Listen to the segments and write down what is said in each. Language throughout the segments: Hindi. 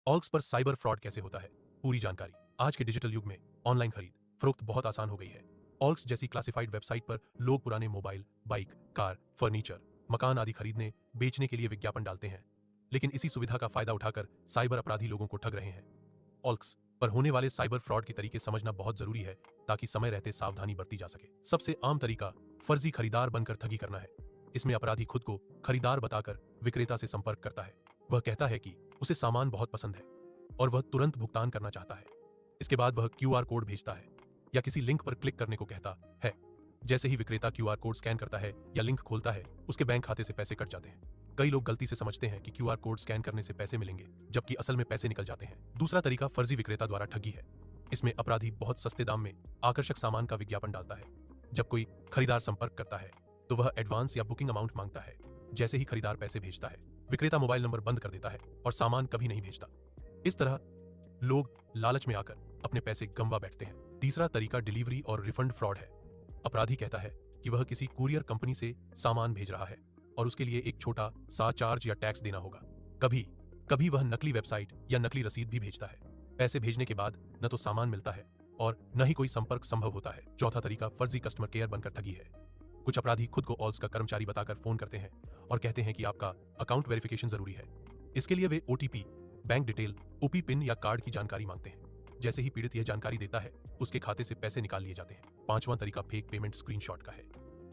ऑल्क्स पर साइबर फ्रॉड कैसे होता है, पूरी जानकारी। आज के डिजिटल युग में ऑनलाइन खरीद फरोख्त बहुत आसान हो गई है। ऑल्क्स जैसी क्लासिफाइड वेबसाइट पर लोग पुराने मोबाइल, बाइक, कार, फर्नीचर, मकान आदि खरीदने बेचने के लिए विज्ञापन डालते हैं, लेकिन इसी सुविधा का फायदा उठाकर साइबर अपराधी लोगों को ठग रहे हैं। ऑल्क्स पर होने वाले साइबर फ्रॉड के तरीके समझना बहुत जरूरी है ताकि समय रहते सावधानी बरती जा सके। सबसे आम तरीका फर्जी खरीदार बनकर ठगी करना है। इसमें अपराधी खुद को खरीदार बताकर विक्रेता से संपर्क करता है। वह कहता है कि उसे सामान बहुत पसंद है और वह तुरंत भुगतान करना चाहता है। इसके बाद वह क्यूआर कोड भेजता है या किसी लिंक पर क्लिक करने को कहता है। जैसे ही विक्रेता क्यूआर कोड स्कैन करता है या लिंक खोलता है, उसके बैंक खाते से पैसे कट जाते हैं। कई लोग गलती से समझते हैं कि क्यूआर कोड स्कैन करने से पैसे मिलेंगे, जबकि असल में पैसे निकल जाते हैं। दूसरा तरीका फर्जी विक्रेता द्वारा ठगी है। इसमें अपराधी बहुत सस्ते दाम में आकर्षक सामान का विज्ञापन डालता है। जब कोई खरीदार संपर्क करता है तो वह एडवांस या बुकिंग अमाउंट मांगता है। जैसे ही खरीदार पैसे भेजता है, विक्रेता मोबाइल नंबर बंद कर देता है और सामान कभी नहीं भेजता। इस तरह लोग लालच में आकर अपने पैसे गंवा बैठते हैं। तीसरा तरीका डिलीवरी और रिफंड फ्रॉड है। अपराधी कहता है कि वह किसी कुरियर कंपनी से सामान भेज रहा है और उसके लिए एक छोटा सा चार्ज या टैक्स देना होगा। कभी कभी वह नकली वेबसाइट या नकली रसीद भी भेजता है। पैसे भेजने के बाद न तो सामान मिलता है और न ही कोई संपर्क संभव होता है। चौथा तरीका फर्जी कस्टमर केयर बनकर ठगी है। कुछ अपराधी खुद को ऑल्क्स का कर्मचारी बताकर फोन करते हैं और कहते हैं कि आपका अकाउंट वेरिफिकेशन जरूरी है। इसके लिए वे ओटीपी, बैंक डिटेल, ओपी पिन या कार्ड की जानकारी मांगते हैं। जैसे ही पीड़ित यह जानकारी देता है, उसके खाते से पैसे निकाल लिए जाते हैं। पांचवां तरीका फेक पेमेंट स्क्रीनशॉट का है।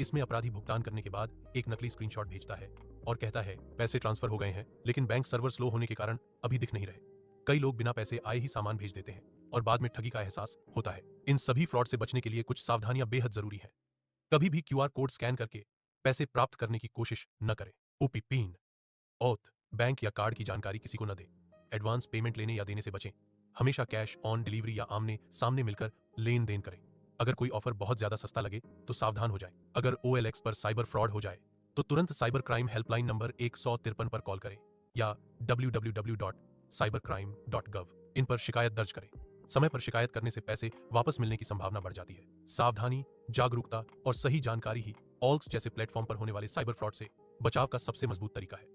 इसमें अपराधी भुगतान करने के बाद एक नकली स्क्रीनशॉट भेजता है और कहता है पैसे ट्रांसफर हो गए हैं, लेकिन बैंक सर्वर स्लो होने के कारण अभी दिख नहीं रहे। कई लोग बिना पैसे आए ही सामान भेज देते हैं और बाद में ठगी का एहसास होता है। इन सभी फ्रॉड से बचने के लिए कुछ सावधानियां बेहद जरूरी हैं। कभी भी क्यूआर कोड स्कैन करके पैसे प्राप्त करने की कोशिश न करें। ओपी पिन, ओथ, बैंक या कार्ड की जानकारी किसी को न दें। एडवांस पेमेंट लेने या देने से बचें। हमेशा कैश ऑन डिलीवरी या आमने सामने मिलकर लेन देन करें। अगर कोई ऑफर बहुत ज्यादा सस्ता लगे तो सावधान हो जाएं। अगर ओएलएक्स पर साइबर फ्रॉड हो जाए तो तुरंत साइबर क्राइम हेल्पलाइन नंबर 153 पर कॉल करें या www.cybercrime.gov इन पर शिकायत दर्ज करें। समय पर शिकायत करने से पैसे वापस मिलने की संभावना बढ़ जाती है। सावधानी, जागरूकता और सही जानकारी ही ऑल्क्स जैसे प्लेटफॉर्म पर होने वाले साइबर फ्रॉड से बचाव का सबसे मजबूत तरीका है।